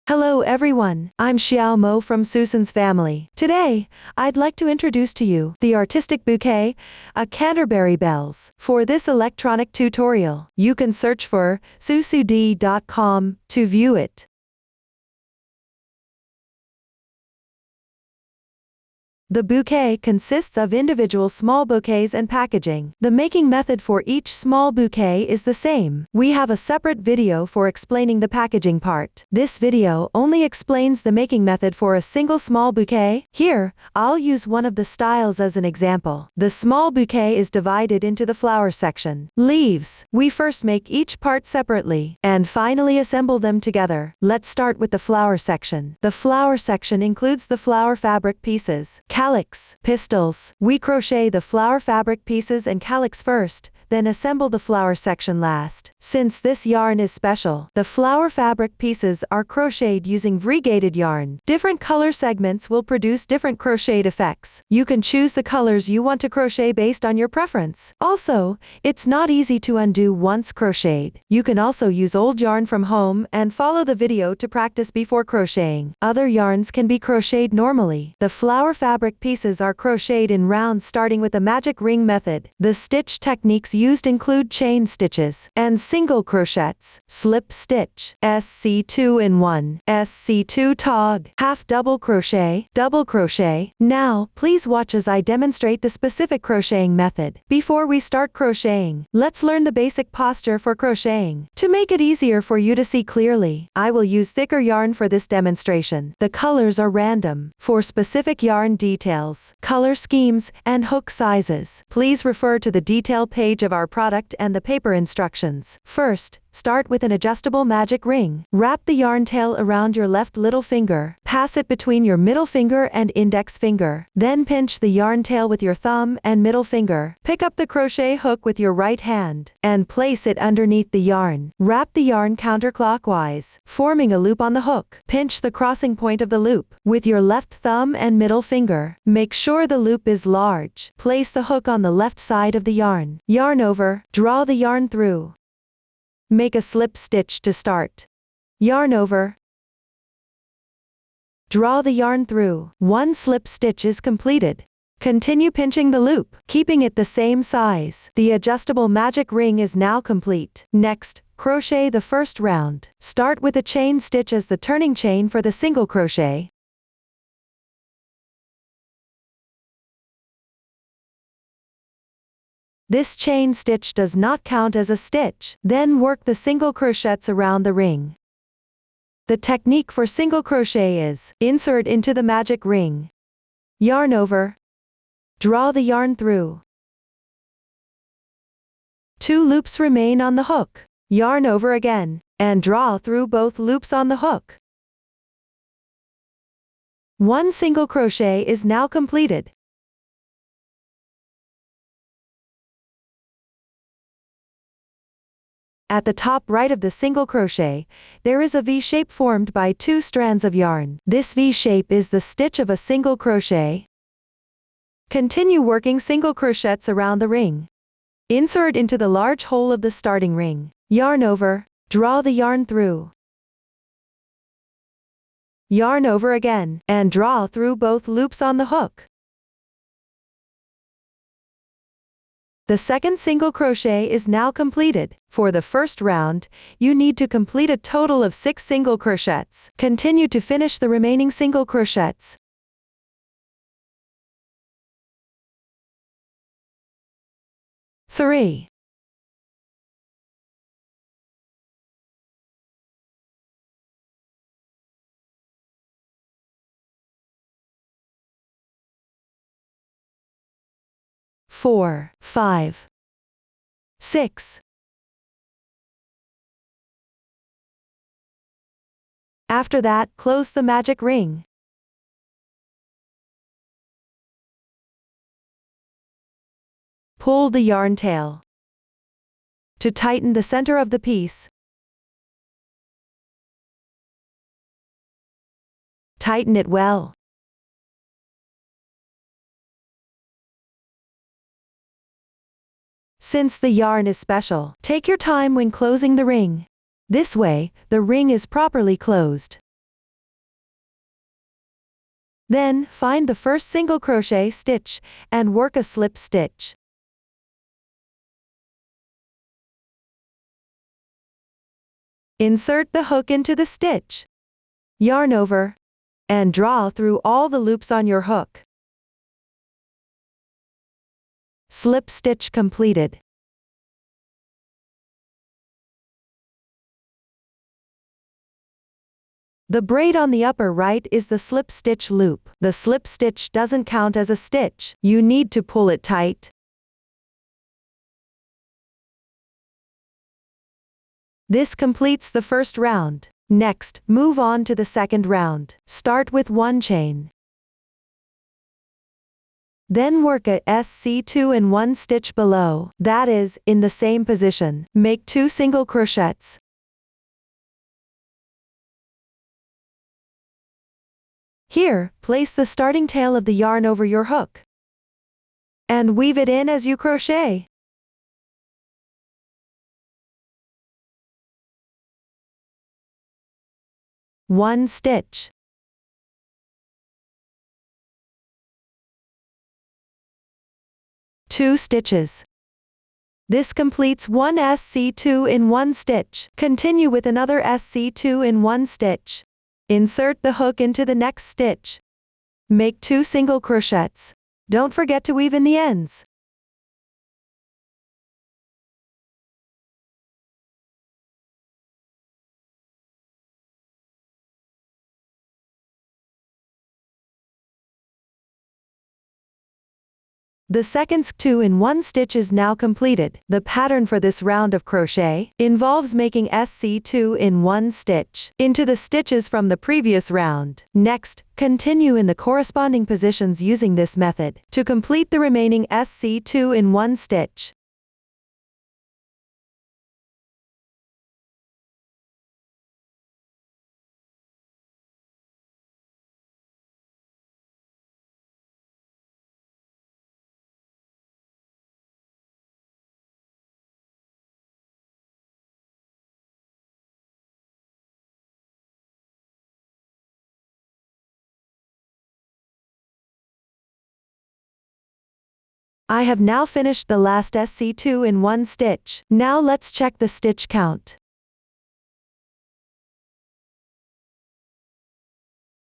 Hello everyone, I'm Xiao Mo from Susan's family. Today, I'd like to introduce to you the artistic bouquet, a Canterbury bells. For this electronic tutorial, you can search for susud.com to view it. The bouquet consists of individual small bouquets and packaging. The making method for each small bouquet is the same. We have a separate video for explaining the packaging part. This video only explains the making method for a single small bouquet. Here, I'll use one of the styles as an example. The small bouquet is divided into the flower section. Leaves. We first make each part separately, and finally assemble them together. Let's start with the flower section. The flower section includes the flower fabric pieces, calyx, pistils. We crochet the flower fabric pieces and calyx first, then assemble the flower section last. Since this yarn is special, the flower fabric pieces are crocheted using variegated yarn. Different color segments will produce different crocheted effects. You can choose the colors you want to crochet based on your preference. Also, it's not easy to undo once crocheted. You can also use old yarn from home and follow the video to practice before crocheting. Other yarns can be crocheted normally. The flower fabric pieces are crocheted in rounds starting with the magic ring method. The stitch techniques used include chain stitches and single crochets, slip stitch, SC2-in-1, SC2 tog, half double crochet, double crochet. Now, please watch as I demonstrate the specific crocheting method. Before we start crocheting, let's learn the basic posture for crocheting. To make it easier for you to see clearly, I will use thicker yarn for this demonstration. The colors are random. For specific yarn details, color schemes, and hook sizes, please refer to the detail page of our product and the paper instructions. First, start with an adjustable magic ring. Wrap the yarn tail around your left little finger. Pass it between your middle finger and index finger. Then pinch the yarn tail with your thumb and middle finger. Pick up the crochet hook with your right hand and place it underneath the yarn. Wrap the yarn counterclockwise, forming a loop on the hook. Pinch the crossing point of the loop with your left thumb and middle finger. Make sure the loop is large. Place the hook on the left side of the yarn. Yarn over, draw the yarn through. Make a slip stitch to start. Yarn over. Draw the yarn through. One slip stitch is completed. Continue pinching the loop, keeping it the same size. The adjustable magic ring is now complete. Next, crochet the first round. Start with a chain stitch as the turning chain for the single crochet. This chain stitch does not count as a stitch. Then work the single crochets around the ring. The technique for single crochet is insert into the magic ring. Yarn over. Draw the yarn through. 2 loops remain on the hook. Yarn over again, and draw through both loops on the hook. 1 single crochet is now completed. At the top right of the single crochet, there is a V shape formed by 2 strands of yarn. This V shape is the stitch of a single crochet. Continue working single crochets around the ring. Insert into the large hole of the starting ring. Yarn over, draw the yarn through. Yarn over again, and draw through both loops on the hook. The second single crochet is now completed. For the first round, you need to complete a total of 6 single crochets. Continue to finish the remaining single crochets. Three. 4, 5, 6. After that, close the magic ring. Pull the yarn tail. To tighten the center of the piece, tighten it well. Since the yarn is special, take your time when closing the ring. This way, the ring is properly closed. Then, find the first single crochet stitch, and work a slip stitch. Insert the hook into the stitch. Yarn over, and draw through all the loops on your hook. Slip stitch completed. The braid on the upper right is the slip stitch loop. The slip stitch doesn't count as a stitch. You need to pull it tight. This completes the first round. Next, move on to the second round. Start with 1 chain. Then work a SC2 and 1 stitch below, that is, in the same position. Make 2 single crochets. Here, place the starting tail of the yarn over your hook, and weave it in as you crochet. One stitch. Two stitches. This completes one SC2 in 1 stitch. Continue with another SC2 in 1 stitch. Insert the hook into the next stitch. Make 2 single crochets. Don't forget to weave in the ends. The second 2 in 1 stitch is now completed. The pattern for this round of crochet involves making SC2 in 1 stitch into the stitches from the previous round. Next, continue in the corresponding positions using this method to complete the remaining SC2 in 1 stitch. I have now finished the last SC2 in 1 stitch. Now let's check the stitch count.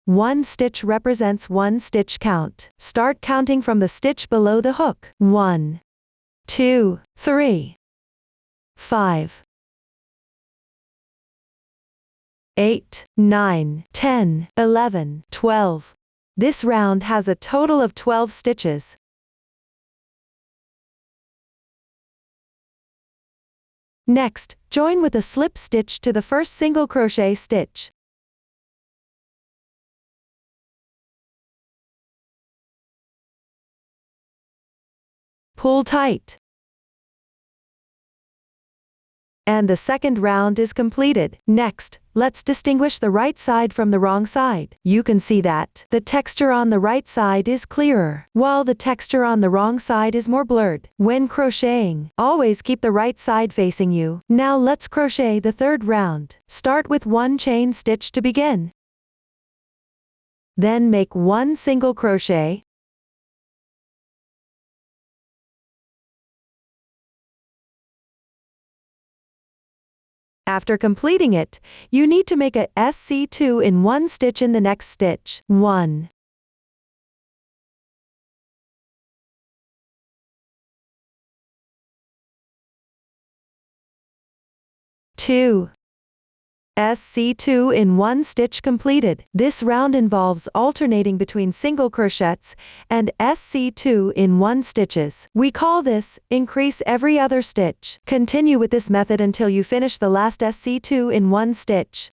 1 stitch represents 1 stitch count. Start counting from the stitch below the hook. 1, 2, 3, 5, 8, 9, 10, 11, 12. This round has a total of 12 stitches. Next, join with a slip stitch to the first single crochet stitch. Pull tight. And the second round is completed. Next, let's distinguish the right side from the wrong side. You can see that the texture on the right side is clearer, while the texture on the wrong side is more blurred. When crocheting, always keep the right side facing you. Now let's crochet the third round. Start with 1 chain stitch to begin. Then make 1 single crochet. After completing it, you need to make a SC2 in 1 stitch in the next stitch. 1, 2, SC2 in 1 stitch completed. This round involves alternating between single crochets and SC2 in 1 stitches. We call this increase every other stitch. Continue with this method until you finish the last SC2 in 1 stitch.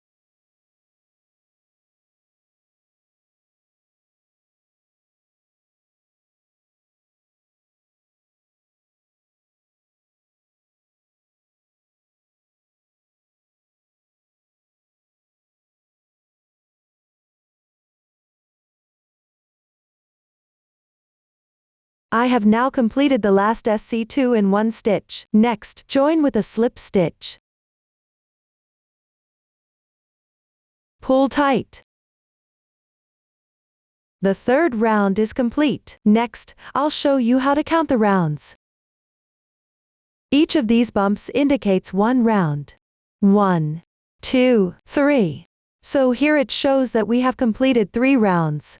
I have now completed the last SC2 in 1 stitch. Next, join with a slip stitch. Pull tight. The third round is complete. Next, I'll show you how to count the rounds. Each of these bumps indicates one round. 1, 2, 3. So here it shows that we have completed 3 rounds.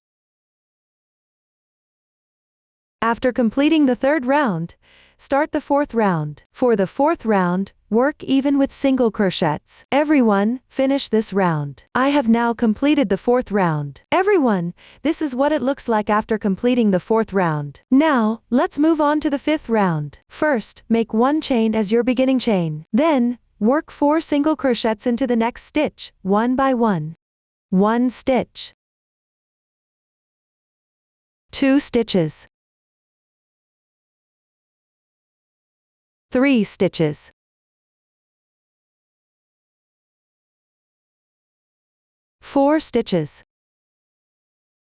After completing the third round, start the fourth round. For the fourth round, work even with single crochets. Everyone, finish this round. I have now completed the fourth round. Everyone, this is what it looks like after completing the fourth round. Now, let's move on to the fifth round. First, make 1 chain as your beginning chain. Then, work 4 single crochets into the next stitch, one by one. 1 stitch. 2 stitches. 3 stitches. 4 stitches.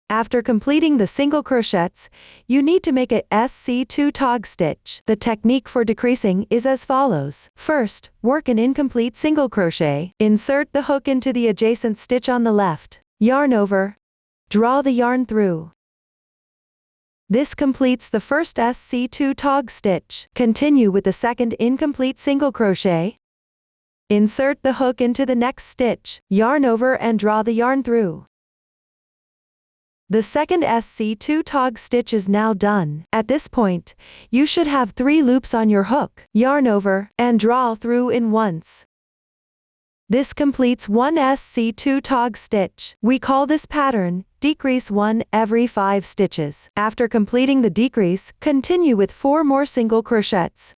After completing the single crochets, you need to make a SC2 tog stitch. The technique for decreasing is as follows. First, work an incomplete single crochet. Insert the hook into the adjacent stitch on the left. Yarn over. Draw the yarn through. This completes the first SC2 tog stitch. Continue with the second incomplete single crochet. Insert the hook into the next stitch, yarn over and draw the yarn through. The second SC2 tog stitch is now done. At this point, you should have 3 loops on your hook. Yarn over and draw through in once. This completes one SC2 tog stitch. We call this pattern decrease 1 every 5 stitches. After completing the decrease, continue with 4 more single crochets.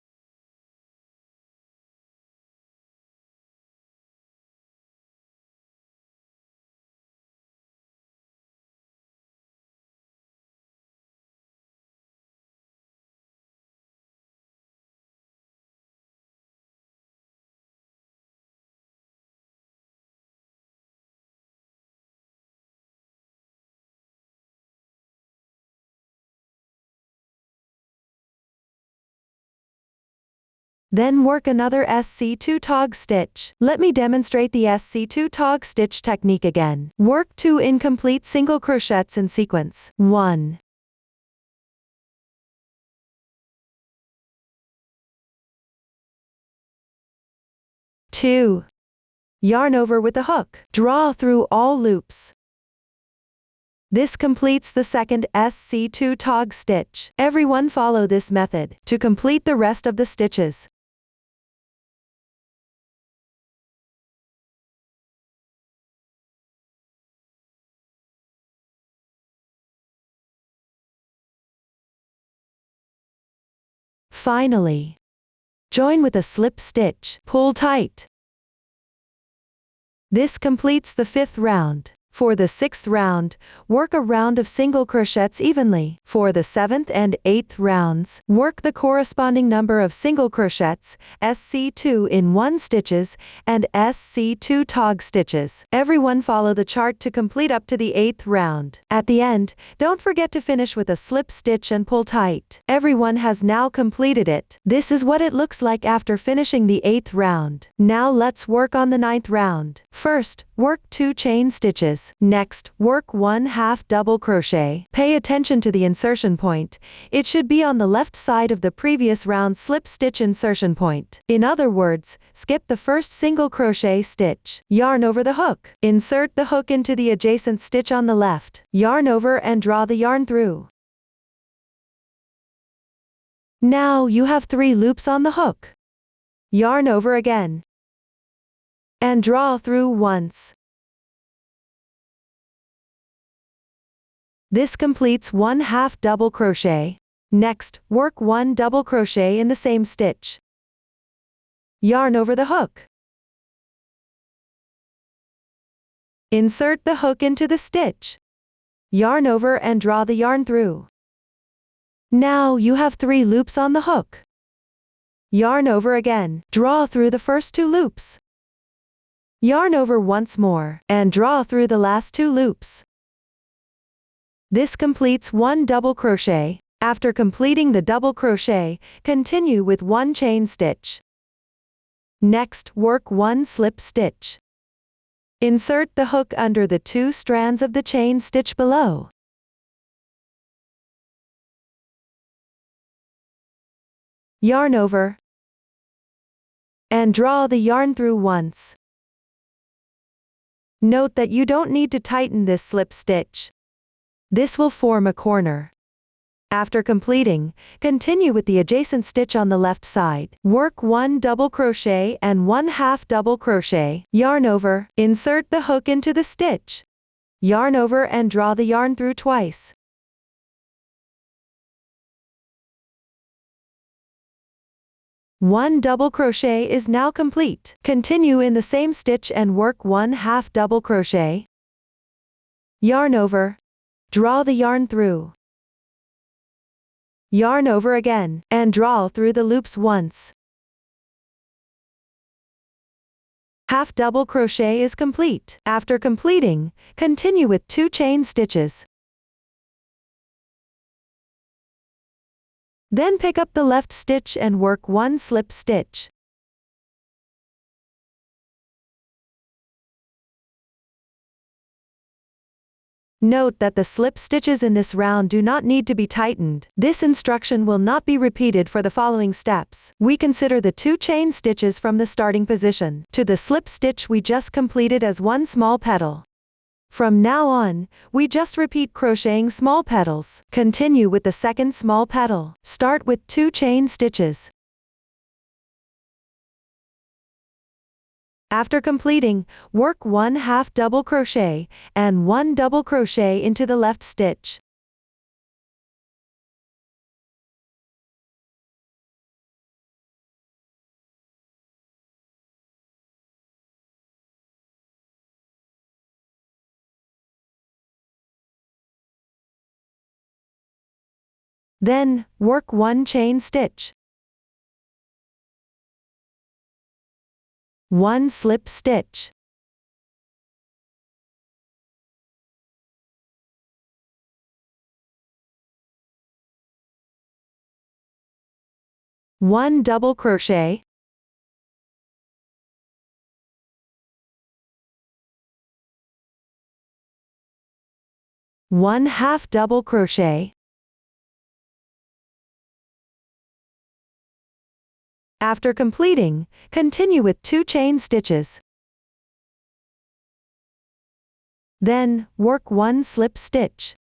Then work another SC2 tog stitch. Let me demonstrate the SC2 tog stitch technique again. Work 2 incomplete single crochets in sequence. 1, 2. Yarn over with the hook. Draw through all loops. This completes the second SC2 tog stitch. Everyone follow this method to complete the rest of the stitches. Finally, join with a slip stitch. Pull tight. This completes the 5th round. For the 6th round, work a round of single crochets evenly. For the 7th and 8th rounds, work the corresponding number of single crochets, SC2 in 1 stitches, and SC2 tog stitches. Everyone follow the chart to complete up to the 8th round. At the end, don't forget to finish with a slip stitch and pull tight. Everyone has now completed it. This is what it looks like after finishing the 8th round. Now let's work on the 9th round. First, work 2 chain stitches. Next, work 1/2 double crochet. Pay attention to the insertion point. It should be on the left side of the previous round slip stitch insertion point. In other words, skip the first single crochet stitch. Yarn over the hook. Insert the hook into the adjacent stitch on the left. Yarn over and draw the yarn through. Now you have 3 loops on the hook. Yarn over again. And draw through once. This completes 1/2 double crochet. Next, work 1 double crochet in the same stitch. Yarn over the hook. Insert the hook into the stitch. Yarn over and draw the yarn through. Now you have 3 loops on the hook. Yarn over again. Draw through the first 2 loops. Yarn over once more, and draw through the last 2 loops. This completes 1 double crochet. After completing the double crochet, continue with 1 chain stitch. Next, work 1 slip stitch. Insert the hook under the 2 strands of the chain stitch below. yarn over, and draw the yarn through once. Note that you don't need to tighten this slip stitch. This will form a corner. After completing, continue with the adjacent stitch on the left side. Work 1 double crochet and 1/2 double crochet. Yarn over, insert the hook into the stitch. Yarn over and draw the yarn through twice. One double crochet is now complete. Continue in the same stitch and work 1/2 double crochet. Yarn over, draw the yarn through. Yarn over again, and draw through the loops once. Half double crochet is complete. After completing, continue with 2 chain stitches. Then pick up the left stitch and work 1 slip stitch. Note that the slip stitches in this round do not need to be tightened. This instruction will not be repeated for the following steps. We consider the 2 chain stitches from the starting position to the slip stitch we just completed as 1 small petal. From now on, we just repeat crocheting small petals. Continue with the second small petal. Start with 2 chain stitches. After completing, work 1/2 double crochet and 1 double crochet into the left stitch. Then, work 1 chain stitch. 1 slip stitch. One double crochet. One half double crochet. After completing, continue with 2 chain stitches. Then, work 1 slip stitch.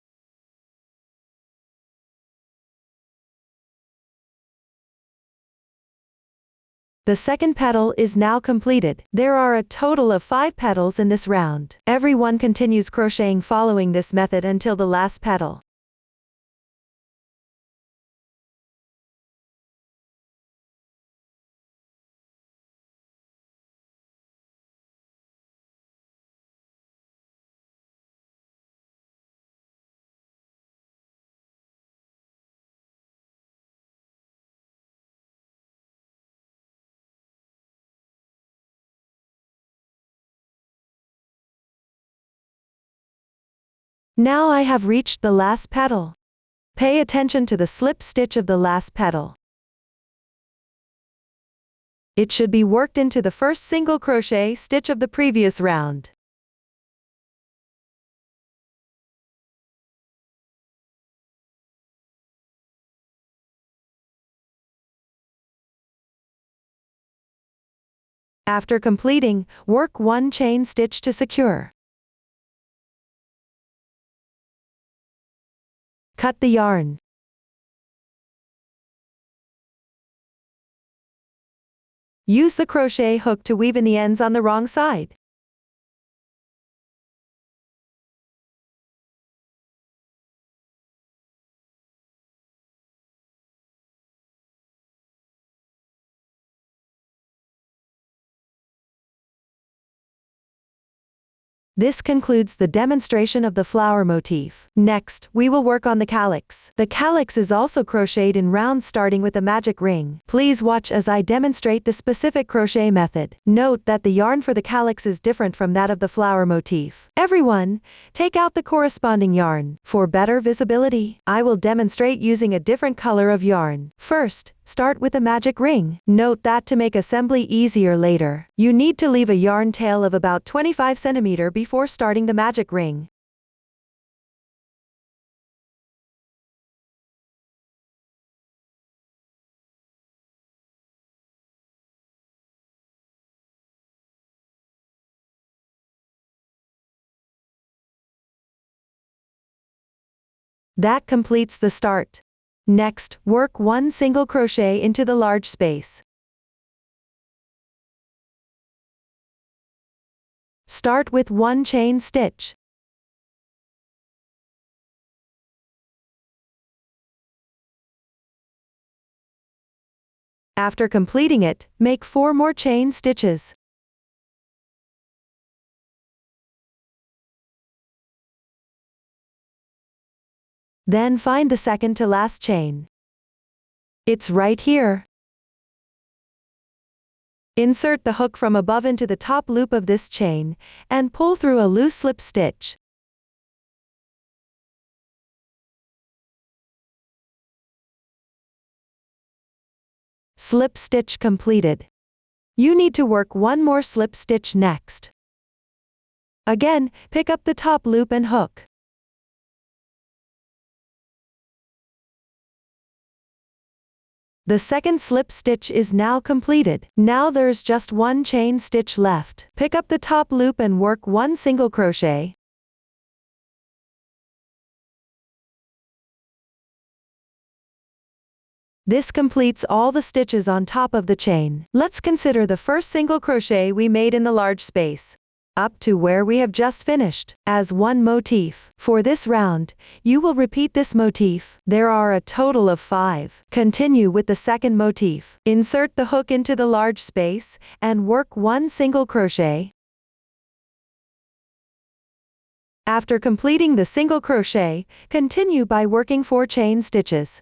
The second petal is now completed. There are a total of 5 petals in this round. Everyone continues crocheting following this method until the last petal. Now I have reached the last petal. Pay attention to the slip stitch of the last petal. It should be worked into the first single crochet stitch of the previous round. After completing, work 1 chain stitch to secure. Cut the yarn. Use the crochet hook to weave in the ends on the wrong side. This concludes the demonstration of the flower motif. Next, we will work on the calyx. The calyx is also crocheted in rounds starting with a magic ring. Please watch as I demonstrate the specific crochet method. Note that the yarn for the calyx is different from that of the flower motif. Everyone, take out the corresponding yarn. For better visibility, I will demonstrate using a different color of yarn. First, start with a magic ring. Note that to make assembly easier later, you need to leave a yarn tail of about 25 cm before starting the magic ring. That completes the start. Next, work one single crochet into the large space. Start with one chain stitch. After completing it, make 4 more chain stitches. Then find the second to last chain. It's right here. Insert the hook from above into the top loop of this chain, and pull through a loose slip stitch. Slip stitch completed. You need to work one more slip stitch next. Again, pick up the top loop and hook. The second slip stitch is now completed. Now there's just one chain stitch left. Pick up the top loop and work one single crochet. This completes all the stitches on top of the chain. Let's consider the first single crochet we made in the large space, up to where we have just finished, as one motif. For this round, you will repeat this motif. There are a total of 5. Continue with the second motif. Insert the hook into the large space, and work one single crochet. After completing the single crochet, continue by working 4 chain stitches.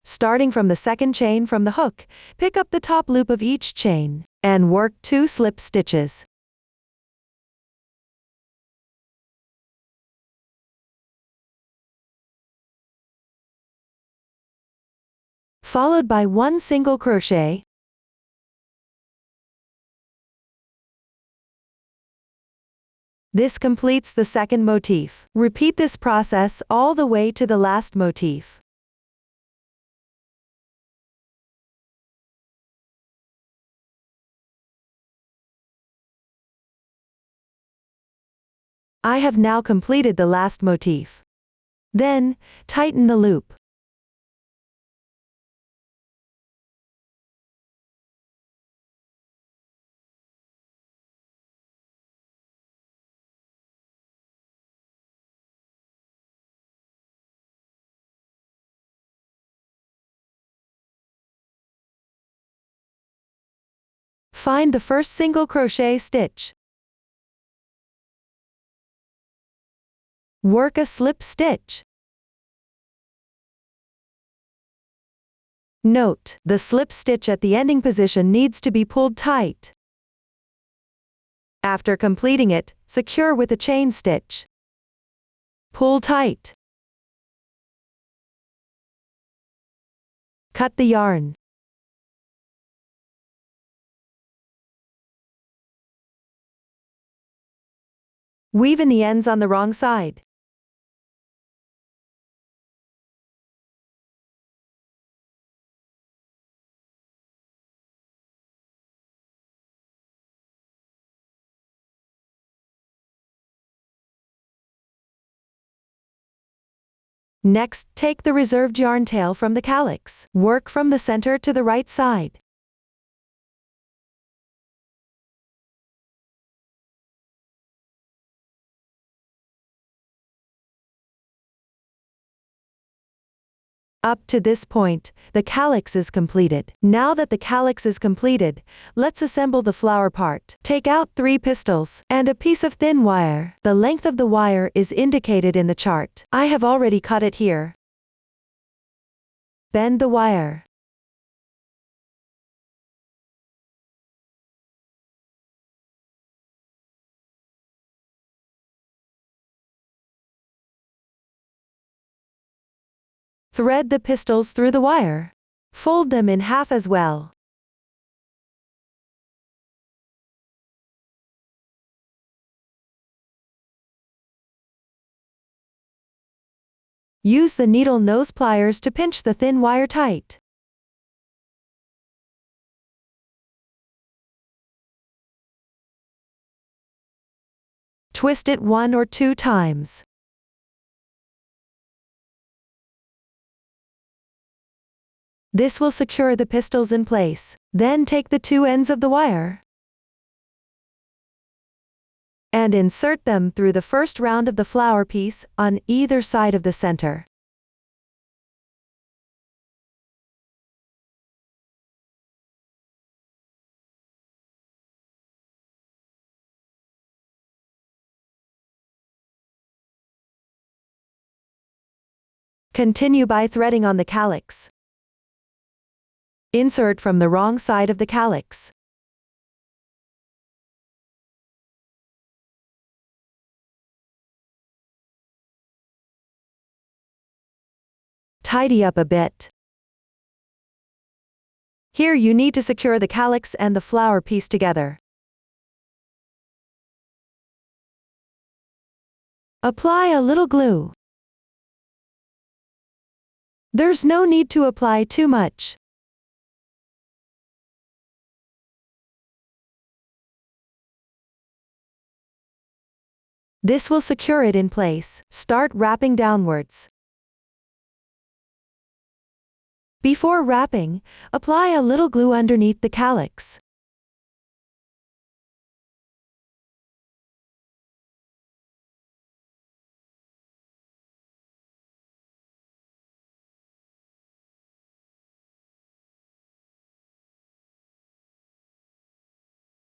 Starting from the second chain from the hook, pick up the top loop of each chain, and work 2 slip stitches. Followed by one single crochet. This completes the second motif. Repeat this process all the way to the last motif. I have now completed the last motif. Then, tighten the loop. Find the first single crochet stitch. Work a slip stitch. Note, the slip stitch at the ending position needs to be pulled tight. After completing it, secure with a chain stitch. Pull tight. Cut the yarn. Weave in the ends on the wrong side. Next, take the reserved yarn tail from the calyx. Work from the center to the right side. Up to this point, the calyx is completed. Now that the calyx is completed, let's assemble the flower part. Take out 3 pistils and a piece of thin wire. The length of the wire is indicated in the chart. I have already cut it here. Bend the wire. Thread the pistils through the wire. Fold them in half as well. Use the needle nose pliers to pinch the thin wire tight. Twist it 1 or 2 times. This will secure the pistils in place. Then take the 2 ends of the wire and insert them through the first round of the flower piece on either side of the center. Continue by threading on the calyx. Insert from the wrong side of the calyx. Tidy up a bit. Here you need to secure the calyx and the flower piece together. Apply a little glue. There's no need to apply too much. This will secure it in place. Start wrapping downwards. Before wrapping, apply a little glue underneath the calyx.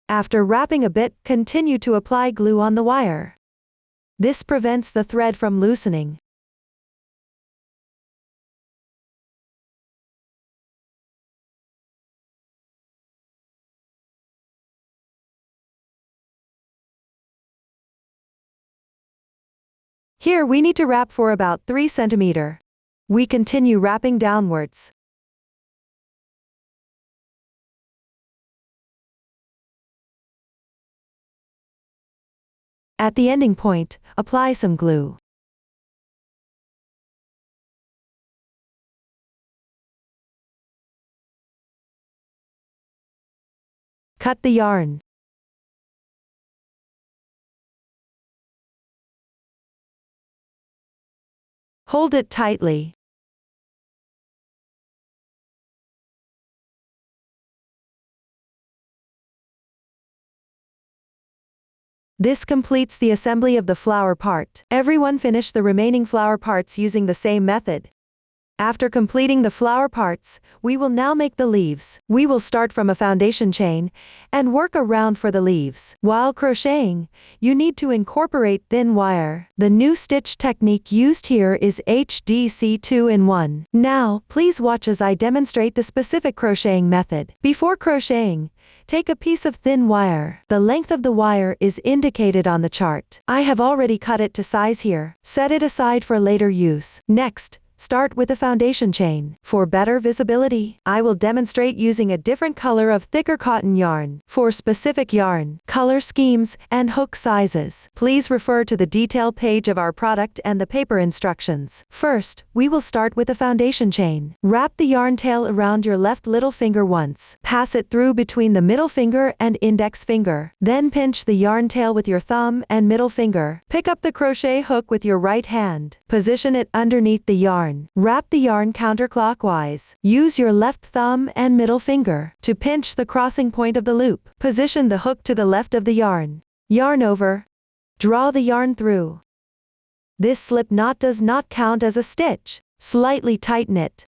After wrapping a bit, continue to apply glue on the wire. This prevents the thread from loosening. Here we need to wrap for about 3 cm. We continue wrapping downwards. At the ending point, apply some glue. Cut the yarn. Hold it tightly. This completes the assembly of the flower part. Everyone finish the remaining flower parts using the same method. After completing the flower parts, we will now make the leaves. We will start from a foundation chain and work around for the leaves. While crocheting, you need to incorporate thin wire. The new stitch technique used here is HDC 2-in-1. Now, please watch as I demonstrate the specific crocheting method. Before crocheting, take a piece of thin wire. The length of the wire is indicated on the chart. I have already cut it to size here. Set it aside for later use. Next, start with the foundation chain. For better visibility, I will demonstrate using a different color of thicker cotton yarn. For specific yarn, color schemes, and hook sizes, please refer to the detail page of our product and the paper instructions. First, we will start with the foundation chain. Wrap the yarn tail around your left little finger once. Pass it through between the middle finger and index finger. Then pinch the yarn tail with your thumb and middle finger. Pick up the crochet hook with your right hand. Position it underneath the yarn. Wrap the yarn counterclockwise. Use your left thumb and middle finger to pinch the crossing point of the loop. Position the hook to the left of the yarn. Yarn over. Draw the yarn through. This slip knot does not count as a stitch. Slightly tighten it.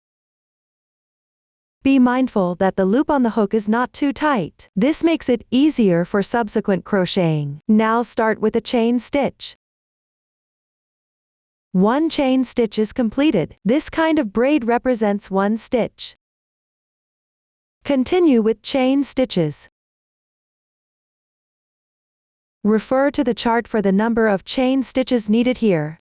Be mindful that the loop on the hook is not too tight. This makes it easier for subsequent crocheting. Now start with a chain stitch. 1 chain stitch is completed. This kind of braid represents 1 stitch. Continue with chain stitches. Refer to the chart for the number of chain stitches needed here.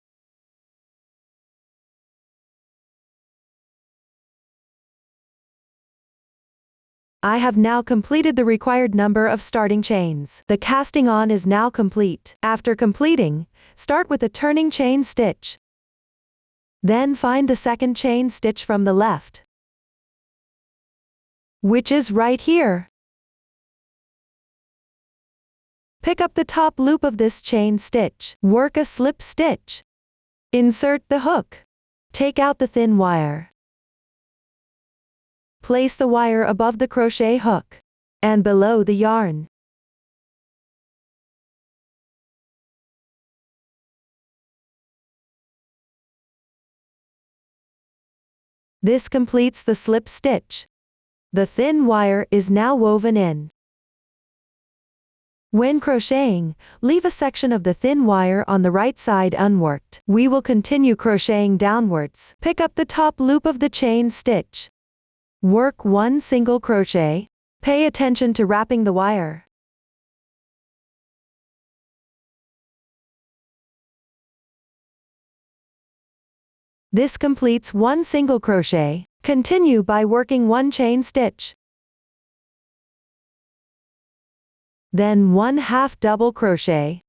I have now completed the required number of starting chains. The casting on is now complete. After completing, start with a turning chain stitch. Then find the second chain stitch from the left, which is right here. Pick up the top loop of this chain stitch. Work a slip stitch. Insert the hook. Take out the thin wire. Place the wire above the crochet hook and below the yarn. This completes the slip stitch. The thin wire is now woven in. When crocheting, leave a section of the thin wire on the right side unworked. We will continue crocheting downwards. Pick up the top loop of the chain stitch. Work one single crochet. Pay attention to wrapping the wire. This completes one single crochet. Continue by working one chain stitch. Then one half double crochet.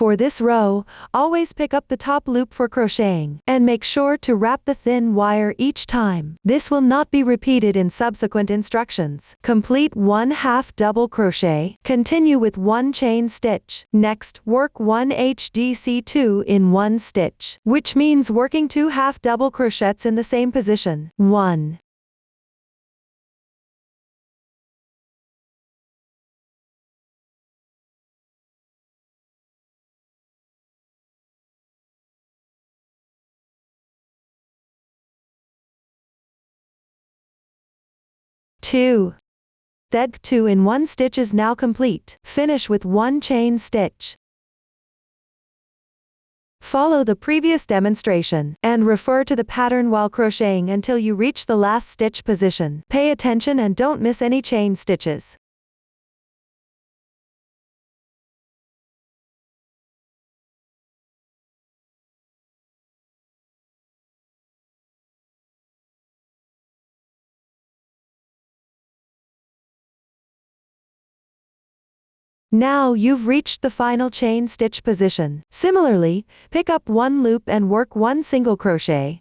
For this row, always pick up the top loop for crocheting, and make sure to wrap the thin wire each time. This will not be repeated in subsequent instructions. Complete one half double crochet. Continue with one chain stitch. Next, work one HDC2 in one stitch, which means working two half double crochets in the same position. 1. 2. That 2 in one stitch is now complete. Finish with one chain stitch. Follow the previous demonstration and refer to the pattern while crocheting until you reach the last stitch position. Pay attention and don't miss any chain stitches. Now you've reached the final chain stitch position. Similarly, pick up one loop and work one single crochet.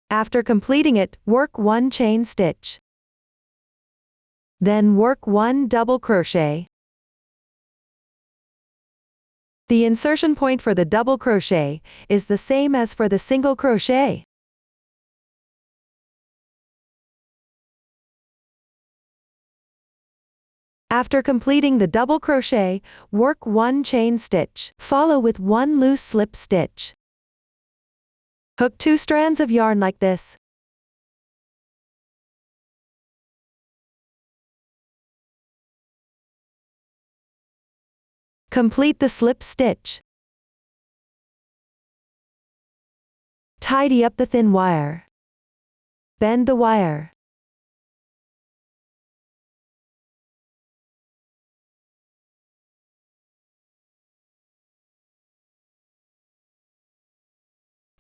After completing it, work one chain stitch. Then work one double crochet. The insertion point for the double crochet is the same as for the single crochet. After completing the double crochet, work one chain stitch. Follow with one loose slip stitch. Hook two strands of yarn like this. Complete the slip stitch. Tidy up the thin wire. Bend the wire.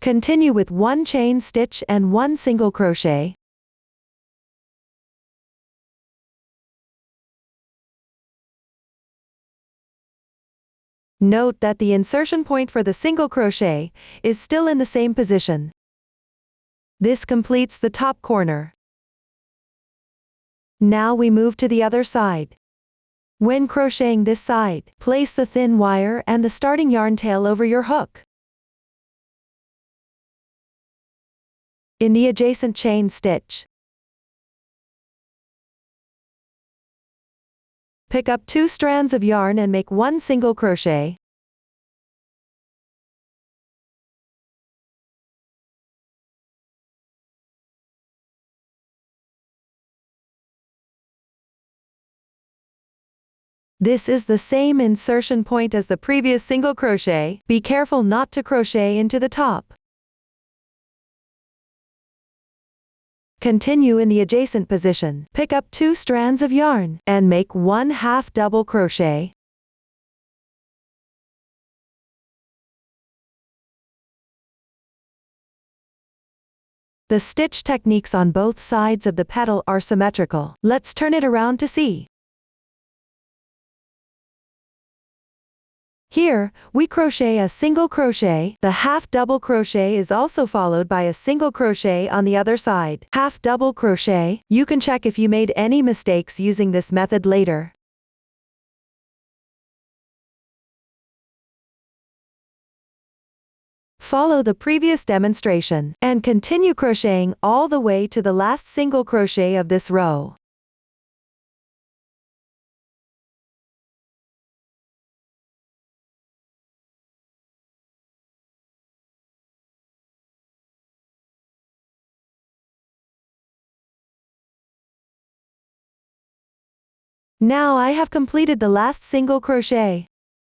Continue with one chain stitch and one single crochet. Note that the insertion point for the single crochet is still in the same position. This completes the top corner. Now we move to the other side. When crocheting this side, place the thin wire and the starting yarn tail over your hook. In the adjacent chain stitch, pick up two strands of yarn and make one single crochet. This is the same insertion point as the previous single crochet. Be careful not to crochet into the top. Continue in the adjacent position. Pick up two strands of yarn and make one half double crochet. The stitch techniques on both sides of the petal are symmetrical. Let's turn it around to see. Here, we crochet a single crochet. The half double crochet is also followed by a single crochet on the other side. Half double crochet. You can check if you made any mistakes using this method later. Follow the previous demonstration and continue crocheting all the way to the last single crochet of this row. Now I have completed the last single crochet.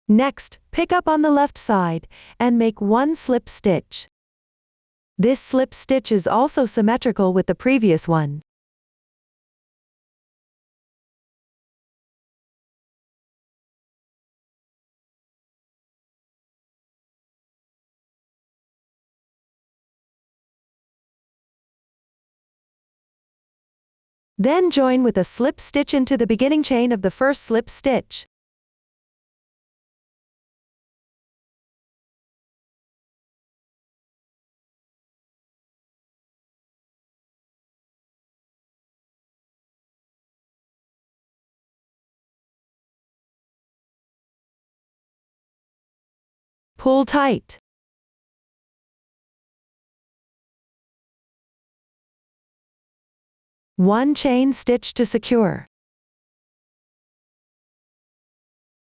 Next, pick up on the left side and make one slip stitch. This slip stitch is also symmetrical with the previous one. Then join with a slip stitch into the beginning chain of the first slip stitch. Pull tight. One chain stitch to secure.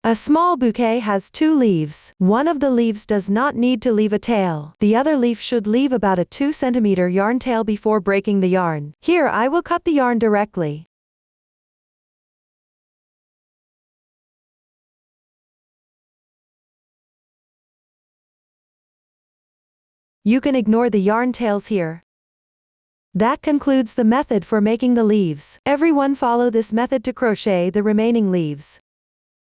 A small bouquet has 2 leaves. One of the leaves does not need to leave a tail. The other leaf should leave about a 2 cm yarn tail before breaking the yarn. Here I will cut the yarn directly. You can ignore the yarn tails here. That concludes the method for making the leaves. Everyone follow this method to crochet the remaining leaves.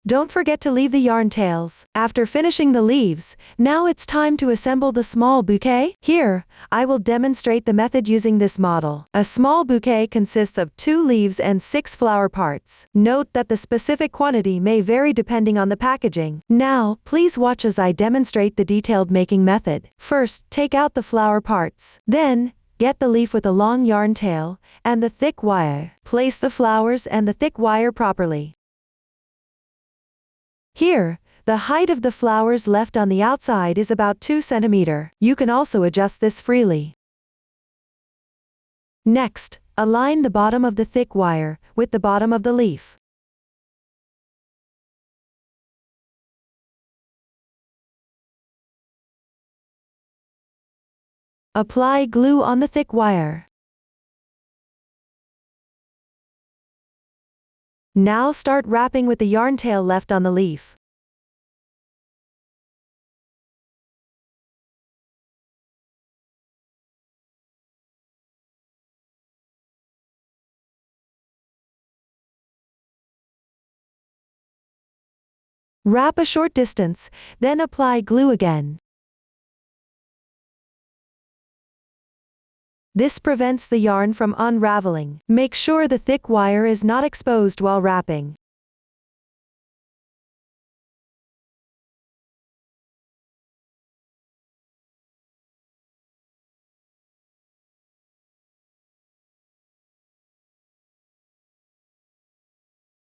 Don't forget to leave the yarn tails. After finishing the leaves, now it's time to assemble the small bouquet. Here, I will demonstrate the method using this model. A small bouquet consists of 2 leaves and 6 flower parts. Note that the specific quantity may vary depending on the packaging. Now, please watch as I demonstrate the detailed making method. First, take out the flower parts. Then, get the leaf with a long yarn tail and the thick wire. Place the flowers and the thick wire properly. Here, the height of the flowers left on the outside is about 2 cm. You can also adjust this freely. Next, align the bottom of the thick wire with the bottom of the leaf. Apply glue on the thick wire. Now start wrapping with the yarn tail left on the leaf. Wrap a short distance, then apply glue again. This prevents the yarn from unraveling. Make sure the thick wire is not exposed while wrapping.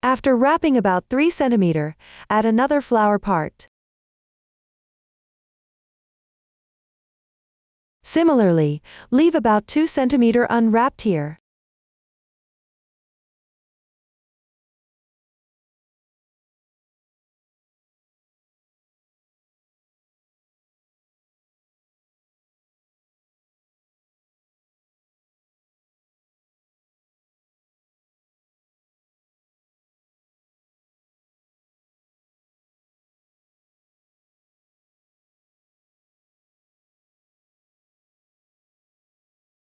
After wrapping about 3 cm, add another flower part. Similarly, leave about 2 cm unwrapped here.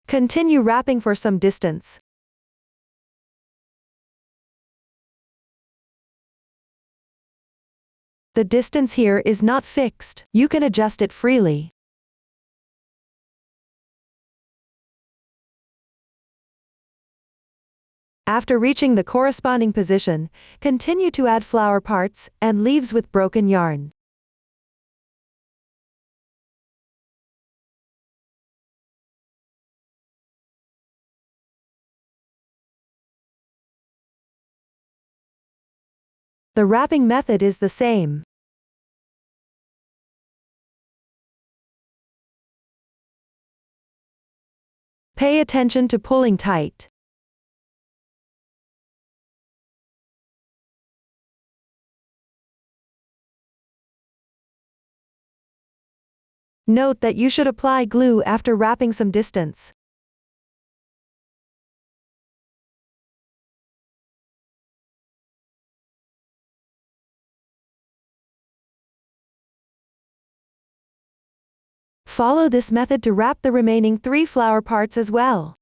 Continue wrapping for some distance. The distance here is not fixed. You can adjust it freely. After reaching the corresponding position, continue to add flower parts and leaves with broken yarn. The wrapping method is the same. Pay attention to pulling tight. Note that you should apply glue after wrapping some distance. Follow this method to wrap the remaining 3 flower parts as well.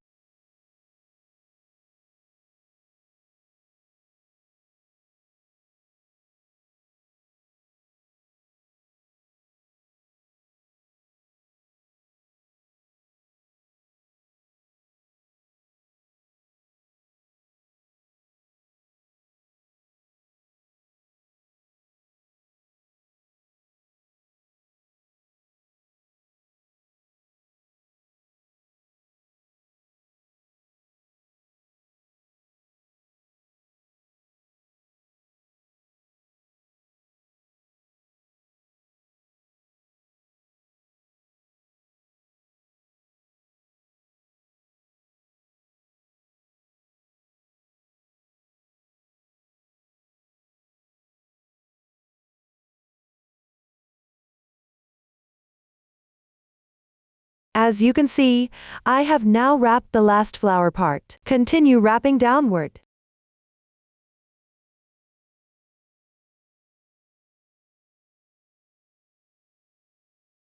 As you can see, I have now wrapped the last flower part. Continue wrapping downward.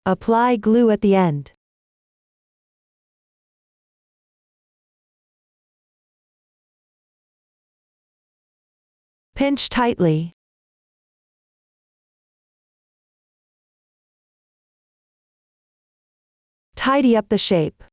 Apply glue at the end. Pinch tightly. Tidy up the shape.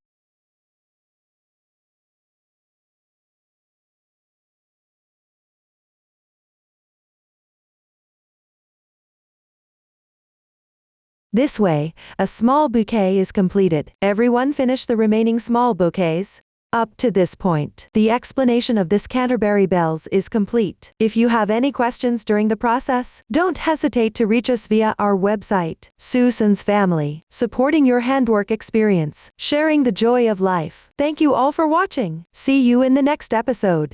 This way, a small bouquet is completed. Everyone finish the remaining small bouquets? Up to this point, the explanation of this Canterbury bells is complete. If you have any questions during the process, don't hesitate to reach us via our website. Susan's Family, supporting your handwork experience, sharing the joy of life. Thank you all for watching. See you in the next episode.